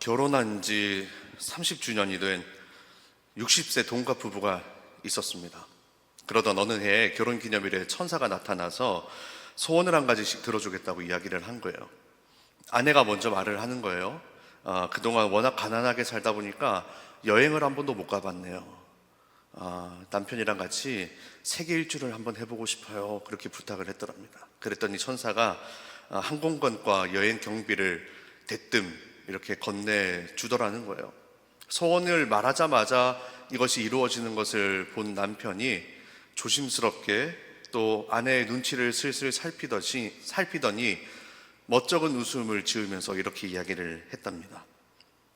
결혼한 지 30주년이 된 60세 동갑 부부가 있었습니다. 그러던 어느 해에 결혼기념일에 천사가 나타나서 소원을 한 가지씩 들어주겠다고 이야기를 한 거예요. 아내가 먼저 말을 하는 거예요. 그동안 워낙 가난하게 살다 보니까 여행을 한 번도 못 가봤네요. 남편이랑 같이 세계 일주를 한번 해보고 싶어요. 그렇게 부탁을 했더랍니다. 그랬더니 천사가 항공권과 여행 경비를 대뜸 이렇게 건네주더라는 거예요. 소원을 말하자마자 이것이 이루어지는 것을 본 남편이 조심스럽게 또 아내의 눈치를 슬슬 살피더니 멋쩍은 웃음을 지으면서 이렇게 이야기를 했답니다.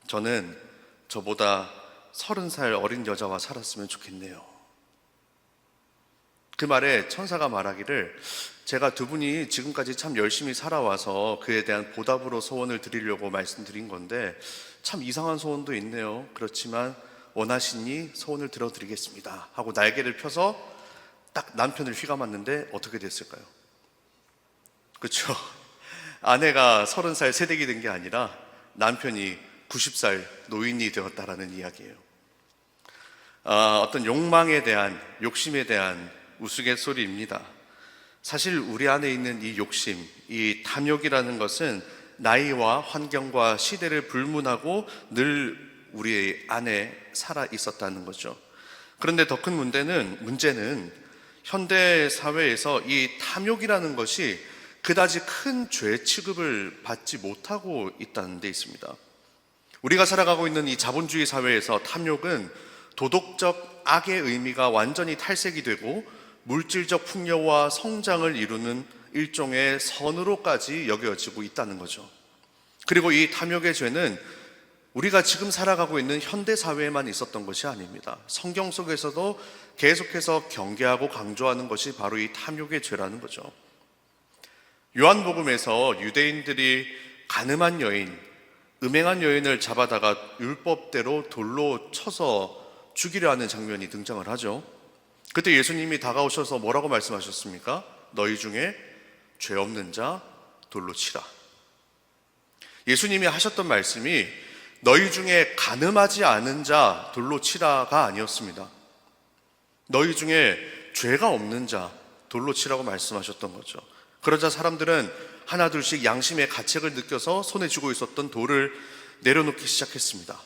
저는 저보다 30살 어린 여자와 살았으면 좋겠네요. 그 말에 천사가 말하기를, 제가 두 분이 지금까지 참 열심히 살아와서 그에 대한 보답으로 소원을 드리려고 말씀드린 건데 참 이상한 소원도 있네요. 그렇지만 원하시니 소원을 들어드리겠습니다 하고 날개를 펴서 딱 남편을 휘감았는데 어떻게 됐을까요? 그렇죠? 아내가 30살 새댁이 된 게 아니라 남편이 90살 노인이 되었다라는 이야기예요. 어떤 욕망에 대한, 욕심에 대한 우스갯소리입니다. 사실 우리 안에 있는 이 욕심, 이 탐욕이라는 것은 나이와 환경과 시대를 불문하고 늘 우리 안에 살아 있었다는 거죠. 그런데 더 큰 문제는 현대 사회에서 이 탐욕이라는 것이 그다지 큰 죄 취급을 받지 못하고 있다는 데 있습니다. 우리가 살아가고 있는 이 자본주의 사회에서 탐욕은 도덕적 악의 의미가 완전히 탈색이 되고 물질적 풍요와 성장을 이루는 일종의 선으로까지 여겨지고 있다는 거죠. 그리고 이 탐욕의 죄는 우리가 지금 살아가고 있는 현대 사회에만 있었던 것이 아닙니다. 성경 속에서도 계속해서 경계하고 강조하는 것이 바로 이 탐욕의 죄라는 거죠. 요한복음에서 유대인들이 가늠한 여인, 음행한 여인을 잡아다가 율법대로 돌로 쳐서 죽이려 하는 장면이 등장을 하죠. 그때 예수님이 다가오셔서 뭐라고 말씀하셨습니까? 너희 중에 죄 없는 자 돌로 치라. 예수님이 하셨던 말씀이 너희 중에 가늠하지 않은 자 돌로 치라가 아니었습니다. 너희 중에 죄가 없는 자 돌로 치라고 말씀하셨던 거죠. 그러자 사람들은 하나둘씩 양심의 가책을 느껴서 손에 쥐고 있었던 돌을 내려놓기 시작했습니다.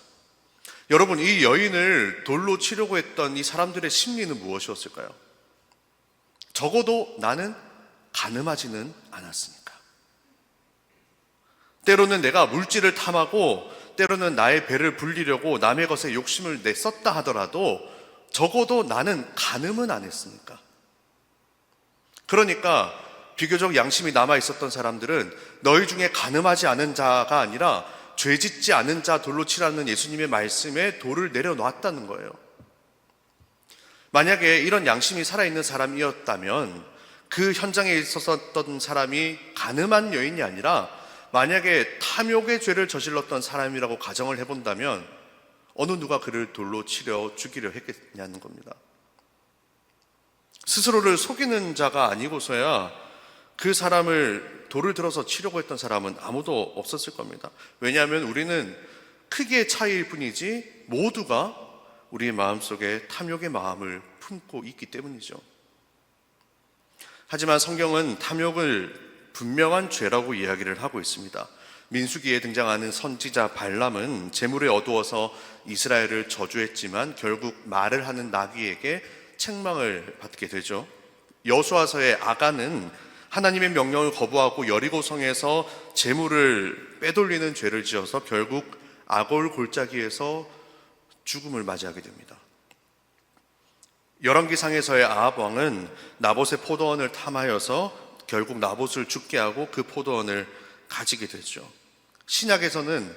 여러분, 이 여인을 돌로 치려고 했던 이 사람들의 심리는 무엇이었을까요? 적어도 나는 가늠하지는 않았으니까. 때로는 내가 물질을 탐하고 때로는 나의 배를 불리려고 남의 것에 욕심을 냈었다 하더라도 적어도 나는 가늠은 안 했으니까. 그러니까 비교적 양심이 남아있었던 사람들은 너희 중에 가늠하지 않은 자가 아니라 죄짓지 않은 자 돌로 치라는 예수님의 말씀에 돌을 내려놓았다는 거예요. 만약에 이런 양심이 살아있는 사람이었다면 그 현장에 있었던 사람이 가늠한 여인이 아니라 만약에 탐욕의 죄를 저질렀던 사람이라고 가정을 해본다면 어느 누가 그를 돌로 치려 죽이려 했겠냐는 겁니다. 스스로를 속이는 자가 아니고서야 그 사람을 돌을 들어서 치려고 했던 사람은 아무도 없었을 겁니다. 왜냐하면 우리는 크기의 차이일 뿐이지 모두가 우리의 마음속에 탐욕의 마음을 품고 있기 때문이죠. 하지만 성경은 탐욕을 분명한 죄라고 이야기를 하고 있습니다. 민수기에 등장하는 선지자 발람은 재물에 어두워서 이스라엘을 저주했지만 결국 말을 하는 나귀에게 책망을 받게 되죠. 여호수아서의 아간은 하나님의 명령을 거부하고 여리고성에서 재물을 빼돌리는 죄를 지어서 결국 아골 골짜기에서 죽음을 맞이하게 됩니다. 열왕기상에서의 아합 왕은 나봇의 포도원을 탐하여서 결국 나봇을 죽게 하고 그 포도원을 가지게 되죠. 신약에서는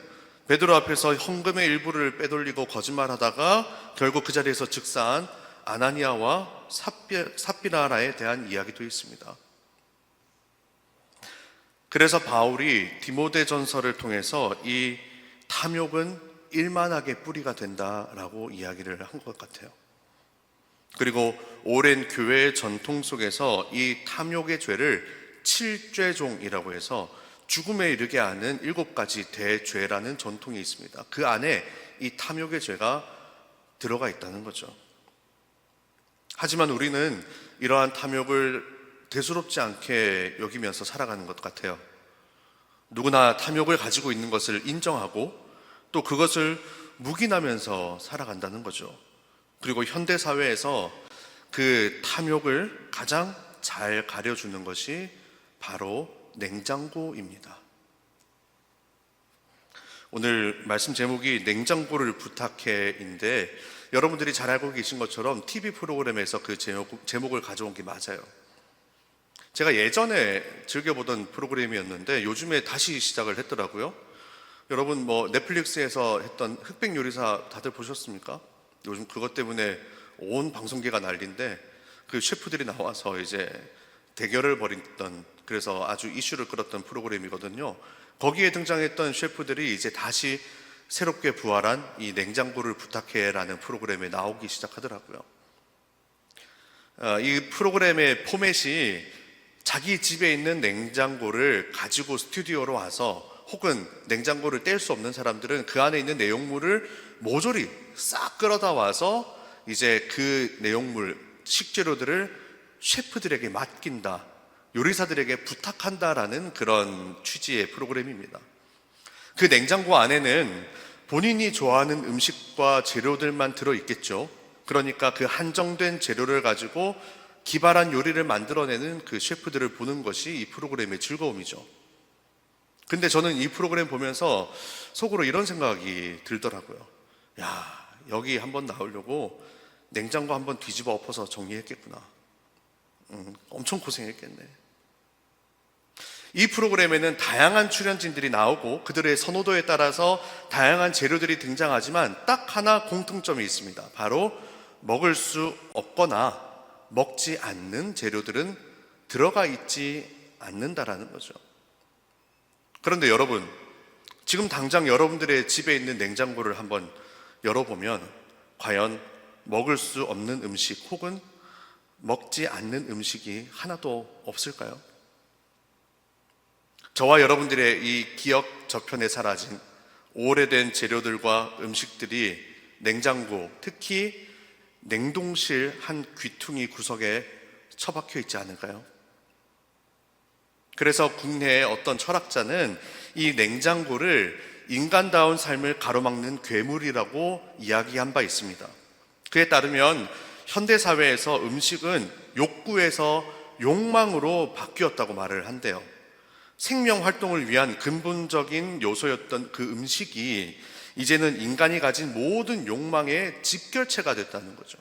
베드로 앞에서 헌금의 일부를 빼돌리고 거짓말하다가 결국 그 자리에서 즉사한 아나니아와 삽비라라에 대한 이야기도 있습니다. 그래서 바울이 디모데전서를 통해서 이 탐욕은 일만하게 뿌리가 된다라고 이야기를 한 것 같아요. 그리고 오랜 교회의 전통 속에서 이 탐욕의 죄를 칠죄종이라고 해서 죽음에 이르게 하는 7가지 대죄라는 전통이 있습니다. 그 안에 이 탐욕의 죄가 들어가 있다는 거죠. 하지만 우리는 이러한 탐욕을 대수롭지 않게 여기면서 살아가는 것 같아요. 누구나 탐욕을 가지고 있는 것을 인정하고 또 그것을 묵인하면서 살아간다는 거죠. 그리고 현대사회에서 그 탐욕을 가장 잘 가려주는 것이 바로 냉장고입니다. 오늘 말씀 제목이 냉장고를 부탁해인데 여러분들이 잘 알고 계신 것처럼 TV 프로그램에서 그 제목을 가져온 게 맞아요. 제가 예전에 즐겨보던 프로그램이었는데 요즘에 다시 시작을 했더라고요. 여러분 넷플릭스에서 했던 흑백 요리사 다들 보셨습니까? 요즘 그것 때문에 온 방송계가 난리인데 그 셰프들이 나와서 이제 대결을 벌였던, 그래서 아주 이슈를 끌었던 프로그램이거든요. 거기에 등장했던 셰프들이 이제 다시 새롭게 부활한 이 냉장고를 부탁해라는 프로그램에 나오기 시작하더라고요. 이 프로그램의 포맷이 자기 집에 있는 냉장고를 가지고 스튜디오로 와서, 혹은 냉장고를 뗄 수 없는 사람들은 그 안에 있는 내용물을 모조리 싹 끌어다 와서 이제 그 내용물, 식재료들을 셰프들에게 맡긴다, 요리사들에게 부탁한다라는 그런 취지의 프로그램입니다. 그 냉장고 안에는 본인이 좋아하는 음식과 재료들만 들어있겠죠. 그러니까 그 한정된 재료를 가지고 기발한 요리를 만들어내는 그 셰프들을 보는 것이 이 프로그램의 즐거움이죠. 근데 저는 이 프로그램 보면서 속으로 이런 생각이 들더라고요. 야, 여기 한번 나오려고 냉장고 한번 뒤집어 엎어서 정리했겠구나. 엄청 고생했겠네. 이 프로그램에는 다양한 출연진들이 나오고 그들의 선호도에 따라서 다양한 재료들이 등장하지만 딱 하나 공통점이 있습니다. 바로 먹을 수 없거나 먹지 않는 재료들은 들어가 있지 않는다라는 거죠. 그런데 여러분, 지금 당장 여러분들의 집에 있는 냉장고를 한번 열어보면 과연 먹을 수 없는 음식 혹은 먹지 않는 음식이 하나도 없을까요? 저와 여러분들의 이 기억 저편에 사라진 오래된 재료들과 음식들이 냉장고, 특히 냉동실 한 귀퉁이 구석에 처박혀 있지 않을까요? 그래서 국내의 어떤 철학자는 이 냉장고를 인간다운 삶을 가로막는 괴물이라고 이야기한 바 있습니다. 그에 따르면 현대사회에서 음식은 욕구에서 욕망으로 바뀌었다고 말을 한대요. 생명 활동을 위한 근본적인 요소였던 그 음식이 이제는 인간이 가진 모든 욕망의 집결체가 됐다는 거죠.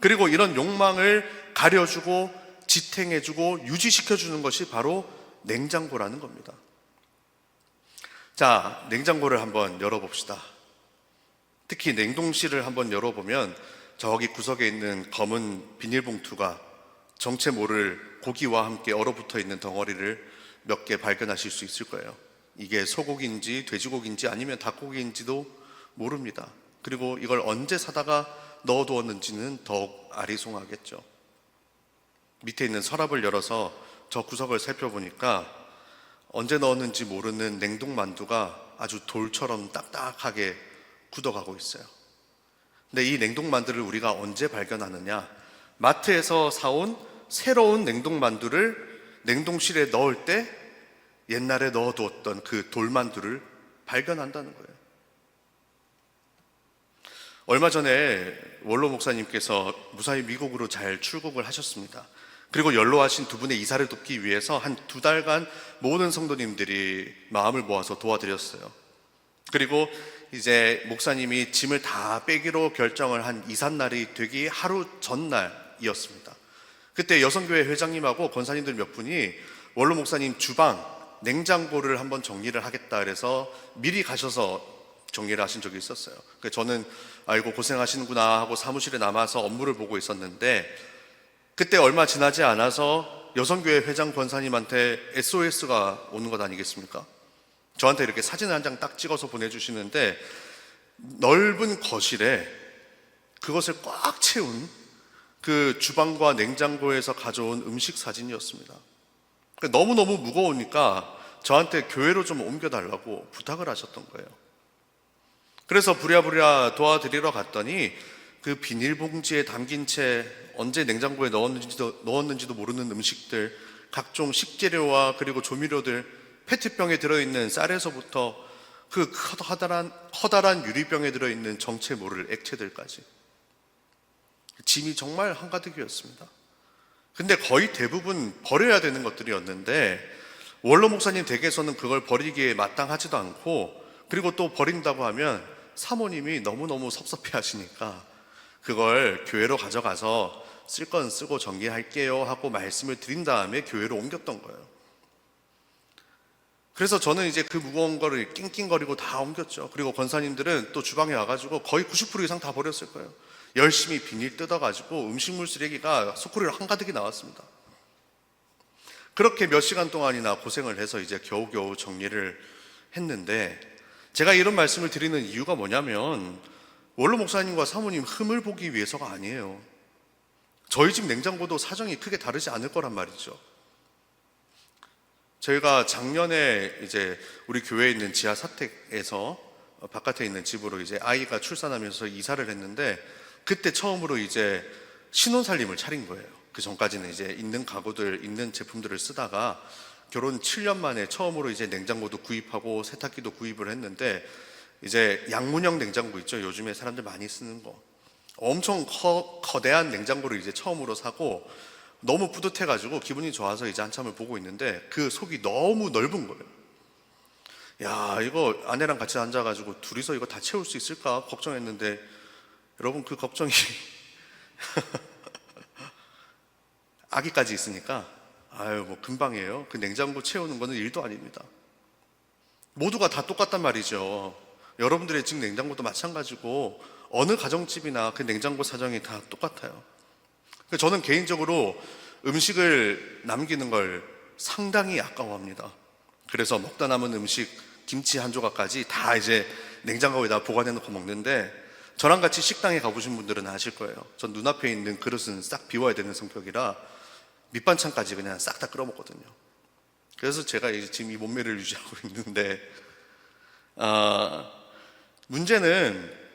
그리고 이런 욕망을 가려주고 지탱해주고 유지시켜주는 것이 바로 냉장고라는 겁니다. 자, 냉장고를 한번 열어봅시다. 특히 냉동실을 한번 열어보면 저기 구석에 있는 검은 비닐봉투가 정체 모를 고기와 함께 얼어붙어 있는 덩어리를 몇 개 발견하실 수 있을 거예요. 이게 소고기인지 돼지고기인지 아니면 닭고기인지도 모릅니다. 그리고 이걸 언제 사다가 넣어두었는지는 더욱 아리송하겠죠. 밑에 있는 서랍을 열어서 저 구석을 살펴보니까 언제 넣었는지 모르는 냉동만두가 아주 돌처럼 딱딱하게 굳어가고 있어요. 근데 이 냉동만두를 우리가 언제 발견하느냐? 마트에서 사온 새로운 냉동만두를 냉동실에 넣을 때 옛날에 넣어두었던 그 돌만두를 발견한다는 거예요. 얼마 전에 원로 목사님께서 무사히 미국으로 잘 출국을 하셨습니다. 그리고 연로하신 두 분의 이사를 돕기 위해서 한 2달간 모든 성도님들이 마음을 모아서 도와드렸어요. 그리고 이제 목사님이 짐을 다 빼기로 결정을 한 이삿날이 되기 하루 전날이었습니다. 그때 여성교회 회장님하고 권사님들 몇 분이 원로 목사님 주방, 냉장고를 한번 정리를 하겠다 그래서 미리 가셔서 정리를 하신 적이 있었어요. 그래서 저는 아이고 고생하시는구나 하고 사무실에 남아서 업무를 보고 있었는데 그때 얼마 지나지 않아서 여성교회 회장 권사님한테 SOS가 오는 것 아니겠습니까? 저한테 이렇게 사진 한 장 딱 찍어서 보내주시는데 넓은 거실에 그것을 꽉 채운 그 주방과 냉장고에서 가져온 음식 사진이었습니다. 너무너무 무거우니까 저한테 교회로 좀 옮겨달라고 부탁을 하셨던 거예요. 그래서 부랴부랴 도와드리러 갔더니 그 비닐봉지에 담긴 채 언제 냉장고에 넣었는지도 모르는 음식들, 각종 식재료와 그리고 조미료들, 페트병에 들어있는 쌀에서부터 그 커다란 유리병에 들어있는 정체 모를 액체들까지 짐이 정말 한가득이었습니다. 근데 거의 대부분 버려야 되는 것들이었는데 원로 목사님 댁에서는 그걸 버리기에 마땅하지도 않고, 그리고 또 버린다고 하면 사모님이 너무너무 섭섭해 하시니까 그걸 교회로 가져가서 쓸 건 쓰고 정리할게요 하고 말씀을 드린 다음에 교회로 옮겼던 거예요. 그래서 저는 이제 그 무거운 거를 낑낑거리고 다 옮겼죠. 그리고 권사님들은 또 주방에 와가지고 거의 90% 이상 다 버렸을 거예요. 열심히 비닐 뜯어가지고 음식물 쓰레기가 소쿠리로 한가득이 나왔습니다. 그렇게 몇 시간 동안이나 고생을 해서 이제 겨우겨우 정리를 했는데, 제가 이런 말씀을 드리는 이유가 뭐냐면 원로 목사님과 사모님 흠을 보기 위해서가 아니에요. 저희 집 냉장고도 사정이 크게 다르지 않을 거란 말이죠. 저희가 작년에 이제 우리 교회에 있는 지하 사택에서 바깥에 있는 집으로 이제 아이가 출산하면서 이사를 했는데, 그때 처음으로 이제 신혼살림을 차린 거예요. 그 전까지는 이제 있는 가구들, 있는 제품들을 쓰다가 결혼 7년 만에 처음으로 이제 냉장고도 구입하고 세탁기도 구입을 했는데, 이제 양문형 냉장고 있죠. 요즘에 사람들 많이 쓰는 거. 엄청 거대한 냉장고를 이제 처음으로 사고 너무 뿌듯해가지고 기분이 좋아서 이제 한참을 보고 있는데 그 속이 너무 넓은 거예요. 야, 이거 아내랑 같이 앉아가지고 둘이서 이거 다 채울 수 있을까 걱정했는데, 여러분 그 걱정이 아기까지 있으니까 아유 뭐 금방이에요. 그 냉장고 채우는 거는 일도 아닙니다. 모두가 다 똑같단 말이죠. 여러분들의 집 냉장고도 마찬가지고 어느 가정집이나 그 냉장고 사정이 다 똑같아요. 저는 개인적으로 음식을 남기는 걸 상당히 아까워합니다. 그래서 먹다 남은 음식, 김치 한 조각까지 다 이제 냉장고에다 보관해 놓고 먹는데, 저랑 같이 식당에 가보신 분들은 아실 거예요. 전 눈앞에 있는 그릇은 싹 비워야 되는 성격이라 밑반찬까지 그냥 싹 다 끓여 먹거든요. 그래서 제가 이제 지금 이 몸매를 유지하고 있는데, 문제는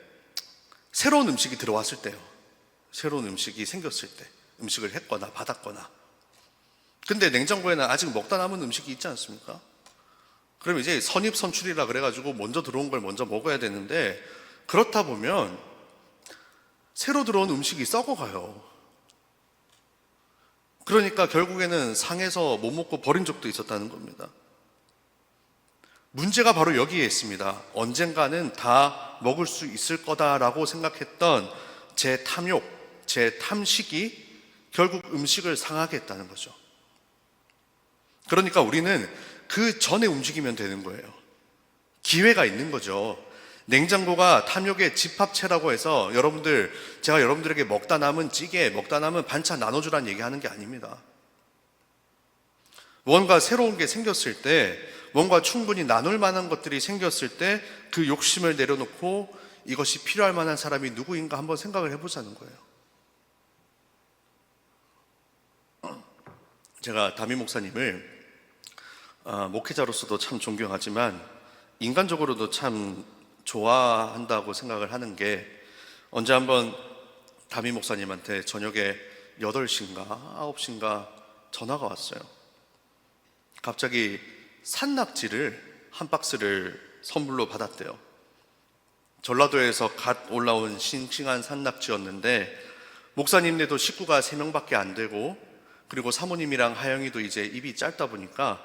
새로운 음식이 들어왔을 때요. 새로운 음식이 생겼을 때, 음식을 했거나 받았거나. 근데 냉장고에는 아직 먹다 남은 음식이 있지 않습니까? 그럼 이제 선입선출이라 그래가지고 먼저 들어온 걸 먼저 먹어야 되는데, 그렇다 보면 새로 들어온 음식이 썩어가요. 그러니까 결국에는 상해서 못 먹고 버린 적도 있었다는 겁니다. 문제가 바로 여기에 있습니다. 언젠가는 다 먹을 수 있을 거다라고 생각했던 제 탐욕, 제 탐식이 결국 음식을 상하게 했다는 거죠. 그러니까 우리는 그 전에 움직이면 되는 거예요. 기회가 있는 거죠. 냉장고가 탐욕의 집합체라고 해서 제가 여러분들에게 먹다 남은 찌개, 먹다 남은 반찬 나눠주라는 얘기하는 게 아닙니다. 뭔가 새로운 게 생겼을 때, 뭔가 충분히 나눌 만한 것들이 생겼을 때 그 욕심을 내려놓고 이것이 필요할 만한 사람이 누구인가 한번 생각을 해보자는 거예요. 제가 담임 목사님을 목회자로서도 참 존경하지만 인간적으로도 참 좋아한다고 생각을 하는 게, 언제 한번 담임 목사님한테 저녁에 8시인가 9시인가 전화가 왔어요. 갑자기 산낙지를 한 박스를 선물로 받았대요. 전라도에서 갓 올라온 싱싱한 산낙지였는데, 목사님네도 식구가 3명밖에 안 되고, 그리고 사모님이랑 하영이도 이제 입이 짧다 보니까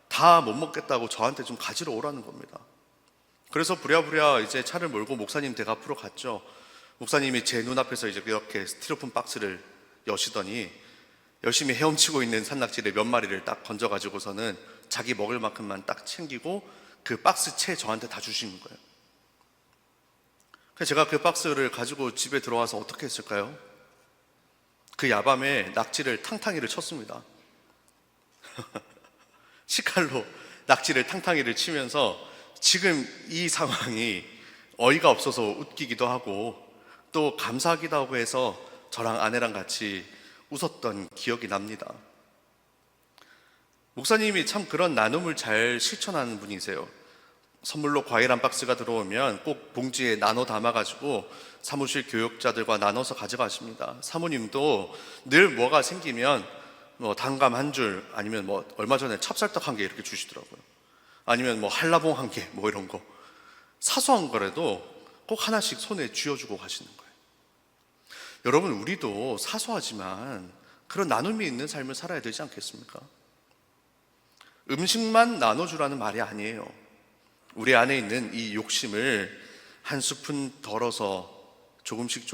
다 못 먹겠다고 저한테 좀 가지러 오라는 겁니다. 그래서 부랴부랴 이제 차를 몰고 목사님 댁 앞으로 갔죠. 목사님이 제 눈앞에서 이제 이렇게 스티로폼 박스를 여시더니 열심히 헤엄치고 있는 산낙지를 몇 마리를 딱 건져가지고서는 자기 먹을 만큼만 딱 챙기고 그 박스 채 저한테 다 주시는 거예요. 그래서 제가 그 박스를 가지고 집에 들어와서 어떻게 했을까요? 그 야밤에 낙지를 탕탕이를 쳤습니다. 식칼로 낙지를 탕탕이를 치면서 지금 이 상황이 어이가 없어서 웃기기도 하고 또 감사하기도 하고 해서 저랑 아내랑 같이 웃었던 기억이 납니다. 목사님이 참 그런 나눔을 잘 실천하는 분이세요. 선물로 과일 한 박스가 들어오면 꼭 봉지에 나눠 담아가지고 사무실 교육자들과 나눠서 가져가십니다. 사모님도 늘 뭐가 생기면 뭐 단감 한 줄, 아니면 뭐 얼마 전에 찹쌀떡 한 개 이렇게 주시더라고요. 아니면 뭐 한라봉 한 개, 뭐 이런 거. 사소한 거라도 꼭 하나씩 손에 쥐어주고 가시는 거예요. 여러분, 우리도 사소하지만 그런 나눔이 있는 삶을 살아야 되지 않겠습니까? 음식만 나눠주라는 말이 아니에요. 우리 안에 있는 이 욕심을 한 스푼 덜어서 조금씩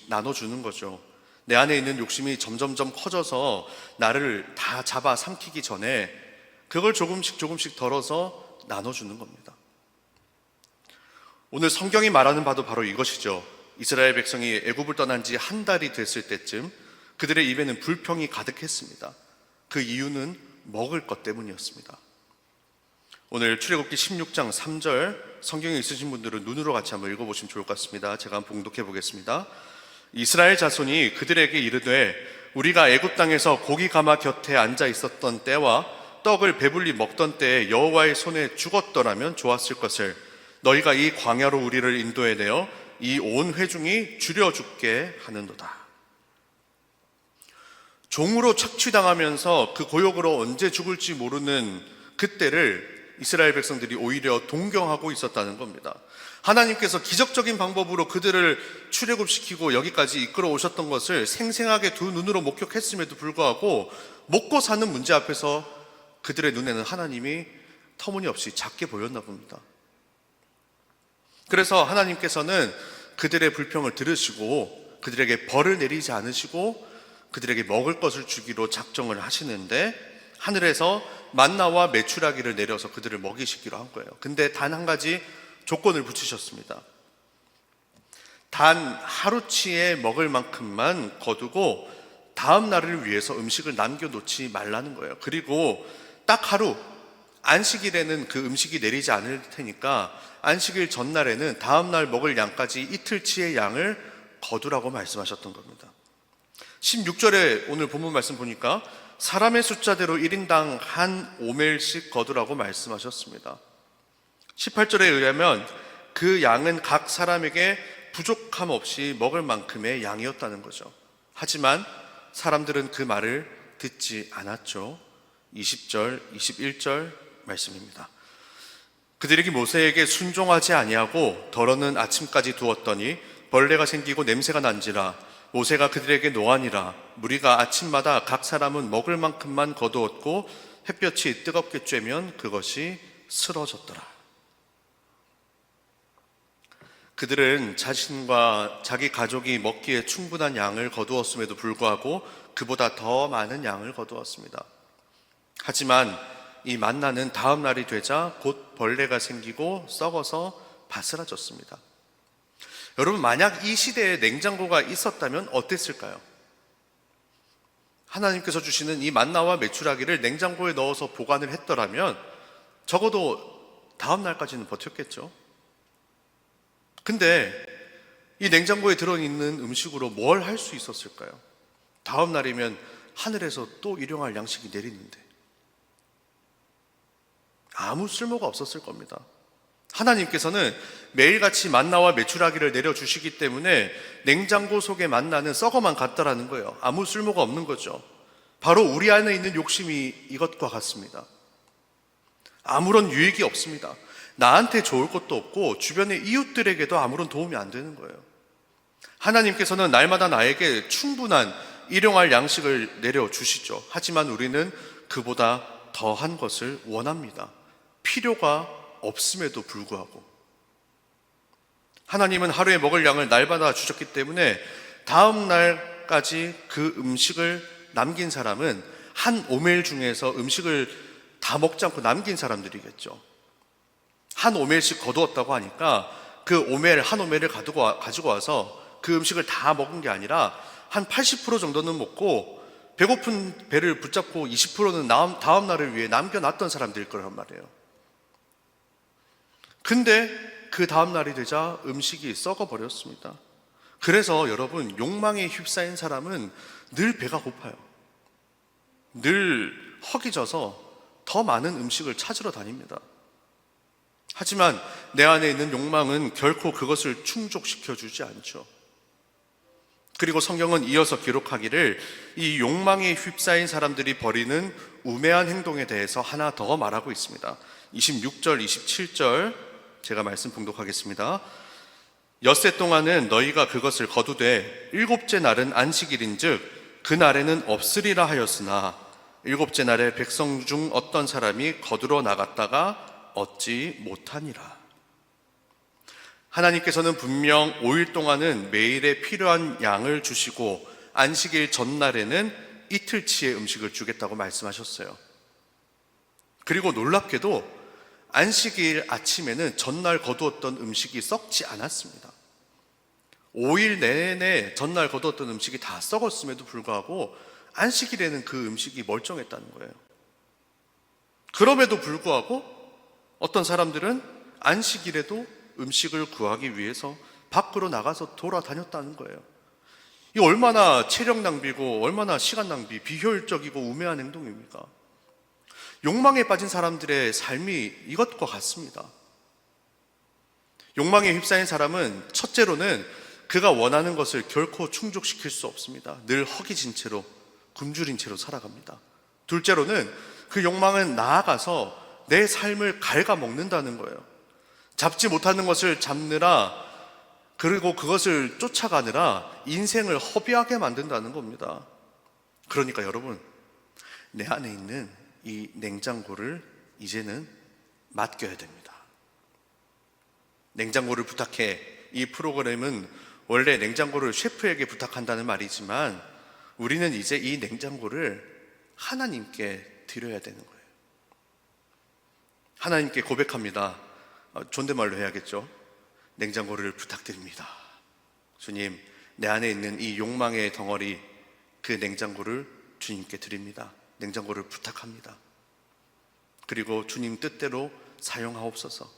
나눠주는 거죠. 내 안에 있는 욕심이 점점점 커져서 나를 다 잡아 삼키기 전에 그걸 조금씩 덜어서 나눠주는 겁니다. 오늘 성경이 말하는 바도 바로 이것이죠. 이스라엘 백성이 애굽을 떠난 지 한 달이 됐을 때쯤 그들의 입에는 불평이 가득했습니다. 그 이유는 먹을 것 때문이었습니다. 오늘 출애굽기 16장 3절 성경에 있으신 분들은 눈으로 같이 한번 읽어보시면 좋을 것 같습니다. 제가 한번 봉독해 보겠습니다. 이스라엘 자손이 그들에게 이르되 우리가 애굽 땅에서 고기 가마 곁에 앉아 있었던 때와 떡을 배불리 먹던 때에 여호와의 손에 죽었더라면 좋았을 것을 너희가 이 광야로 우리를 인도해 내어 이 온 회중이 줄여 죽게 하는도다. 종으로 착취당하면서 그 고역으로 언제 죽을지 모르는 그때를 이스라엘 백성들이 오히려 동경하고 있었다는 겁니다. 하나님께서 기적적인 방법으로 그들을 출애굽시키고 여기까지 이끌어 오셨던 것을 생생하게 두 눈으로 목격했음에도 불구하고 먹고 사는 문제 앞에서 그들의 눈에는 하나님이 터무니없이 작게 보였나 봅니다. 그래서 하나님께서는 그들의 불평을 들으시고 그들에게 벌을 내리지 않으시고 그들에게 먹을 것을 주기로 작정을 하시는데 하늘에서 만나와 메추라기를 내려서 그들을 먹이시기로 한 거예요. 근데 단 한 가지 조건을 붙이셨습니다. 단 하루치에 먹을 만큼만 거두고 다음 날을 위해서 음식을 남겨놓지 말라는 거예요. 그리고 딱 하루, 안식일에는 그 음식이 내리지 않을 테니까 안식일 전날에는 다음 날 먹을 양까지 이틀치의 양을 거두라고 말씀하셨던 겁니다. 16절에 오늘 본문 말씀 보니까 사람의 숫자대로 1인당 한 오멜씩 거두라고 말씀하셨습니다. 18절에 의하면 그 양은 각 사람에게 부족함 없이 먹을 만큼의 양이었다는 거죠. 하지만 사람들은 그 말을 듣지 않았죠. 20절, 21절 말씀입니다. 그들이 모세에게 순종하지 아니하고 덜어는 아침까지 두었더니 벌레가 생기고 냄새가 난지라 모세가 그들에게 노하니라. 무리가 아침마다 각 사람은 먹을 만큼만 거두었고 햇볕이 뜨겁게 쬐면 그것이 쓰러졌더라. 그들은 자신과 자기 가족이 먹기에 충분한 양을 거두었음에도 불구하고 그보다 더 많은 양을 거두었습니다. 하지만 이 만나는 다음 날이 되자 곧 벌레가 생기고 썩어서 바스라졌습니다. 여러분, 만약 이 시대에 냉장고가 있었다면 어땠을까요? 하나님께서 주시는 이 만나와 메추라기를 냉장고에 넣어서 보관을 했더라면 적어도 다음 날까지는 버텼겠죠. 근데 이 냉장고에 들어있는 음식으로 뭘 할 수 있었을까요? 다음 날이면 하늘에서 또 일용할 양식이 내리는데 아무 쓸모가 없었을 겁니다. 하나님께서는 매일같이 만나와 메추라기를 내려주시기 때문에 냉장고 속의 만나는 썩어만 갔다라는 거예요. 아무 쓸모가 없는 거죠. 바로 우리 안에 있는 욕심이 이것과 같습니다. 아무런 유익이 없습니다. 나한테 좋을 것도 없고 주변의 이웃들에게도 아무런 도움이 안 되는 거예요. 하나님께서는 날마다 나에게 충분한 일용할 양식을 내려주시죠. 하지만 우리는 그보다 더한 것을 원합니다. 필요가 없음에도 불구하고 하나님은 하루에 먹을 양을 날마다 주셨기 때문에 다음 날까지 그 음식을 남긴 사람은 한 오멜 중에서 음식을 다 먹지 않고 남긴 사람들이겠죠. 한 오멜씩 거두었다고 하니까 그 한 오멜을 가지고 와서 그 음식을 다 먹은 게 아니라 한 80% 정도는 먹고 배고픈 배를 붙잡고 20%는 다음 날을 위해 남겨놨던 사람들일 거란 말이에요. 근데 그 다음 날이 되자 음식이 썩어버렸습니다. 그래서 여러분, 욕망에 휩싸인 사람은 늘 배가 고파요. 늘 허기져서 더 많은 음식을 찾으러 다닙니다. 하지만 내 안에 있는 욕망은 결코 그것을 충족시켜주지 않죠. 그리고 성경은 이어서 기록하기를 이 욕망에 휩싸인 사람들이 벌이는 우매한 행동에 대해서 하나 더 말하고 있습니다. 26절, 27절 제가 말씀 봉독하겠습니다. 엿새 동안은 너희가 그것을 거두되 일곱째 날은 안식일인즉 그 날에는 없으리라 하였으나 일곱째 날에 백성 중 어떤 사람이 거두러 나갔다가 얻지 못하니라. 하나님께서는 분명 5일 동안은 매일에 필요한 양을 주시고 안식일 전날에는 이틀치의 음식을 주겠다고 말씀하셨어요. 그리고 놀랍게도 안식일 아침에는 전날 거두었던 음식이 썩지 않았습니다. 5일 내내 전날 거두었던 음식이 다 썩었음에도 불구하고 안식일에는 그 음식이 멀쩡했다는 거예요. 그럼에도 불구하고 어떤 사람들은 안식일에도 음식을 구하기 위해서 밖으로 나가서 돌아다녔다는 거예요. 이 얼마나 체력 낭비고 얼마나 시간 낭비, 비효율적이고 우매한 행동입니까? 욕망에 빠진 사람들의 삶이 이것과 같습니다. 욕망에 휩싸인 사람은 첫째로는 그가 원하는 것을 결코 충족시킬 수 없습니다. 늘 허기진 채로, 굶주린 채로 살아갑니다. 둘째로는 그 욕망은 나아가서 내 삶을 갉아먹는다는 거예요. 잡지 못하는 것을 잡느라, 그리고 그것을 쫓아가느라 인생을 허비하게 만든다는 겁니다. 그러니까 여러분, 내 안에 있는 이 냉장고를 이제는 맡겨야 됩니다. 냉장고를 부탁해. 이 프로그램은 원래 냉장고를 셰프에게 부탁한다는 말이지만 우리는 이제 이 냉장고를 하나님께 드려야 되는 거예요. 하나님께 고백합니다. 존댓말로 해야겠죠. 냉장고를 부탁드립니다. 주님, 내 안에 있는 이 욕망의 덩어리, 그 냉장고를 주님께 드립니다. 냉장고를 부탁합니다. 그리고 주님 뜻대로 사용하옵소서.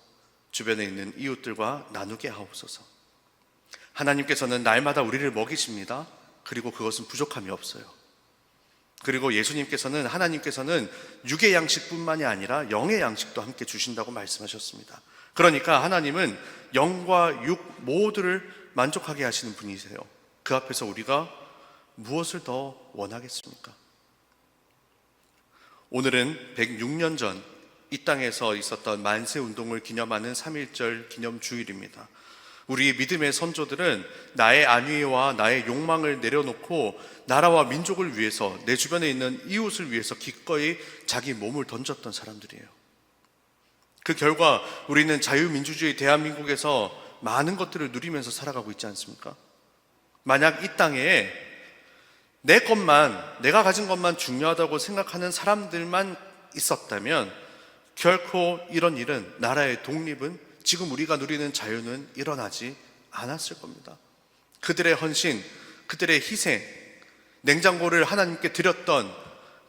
주변에 있는 이웃들과 나누게 하옵소서. 하나님께서는 날마다 우리를 먹이십니다. 그리고 그것은 부족함이 없어요. 그리고 예수님께서는, 하나님께서는 육의 양식뿐만이 아니라 영의 양식도 함께 주신다고 말씀하셨습니다. 그러니까 하나님은 영과 육 모두를 만족하게 하시는 분이세요. 그 앞에서 우리가 무엇을 더 원하겠습니까? 오늘은 106년 전 이 땅에서 있었던 만세운동을 기념하는 3.1절 기념주일입니다. 우리 믿음의 선조들은 나의 안위와 나의 욕망을 내려놓고 나라와 민족을 위해서, 내 주변에 있는 이웃을 위해서 기꺼이 자기 몸을 던졌던 사람들이에요. 그 결과 우리는 자유민주주의 대한민국에서 많은 것들을 누리면서 살아가고 있지 않습니까? 만약 이 땅에 내 것만, 내가 가진 것만 중요하다고 생각하는 사람들만 있었다면 결코 이런 일은, 나라의 독립은, 지금 우리가 누리는 자유는 일어나지 않았을 겁니다. 그들의 헌신, 그들의 희생, 냉장고를 하나님께 드렸던,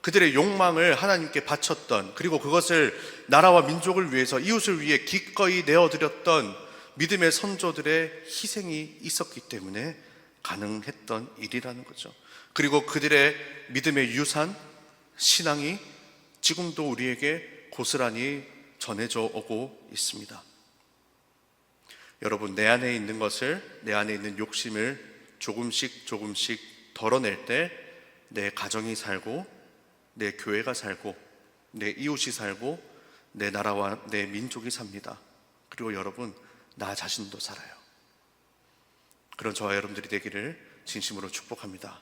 그들의 욕망을 하나님께 바쳤던, 그리고 그것을 나라와 민족을 위해서, 이웃을 위해 기꺼이 내어드렸던 믿음의 선조들의 희생이 있었기 때문에 가능했던 일이라는 거죠. 그리고 그들의 믿음의 유산, 신앙이 지금도 우리에게 고스란히 전해져 오고 있습니다. 여러분, 내 안에 있는 것을, 내 안에 있는 욕심을 조금씩 덜어낼 때 내 가정이 살고, 내 교회가 살고, 내 이웃이 살고, 내 나라와 내 민족이 삽니다. 그리고 여러분, 나 자신도 살아요. 그런 저와 여러분들이 되기를 진심으로 축복합니다.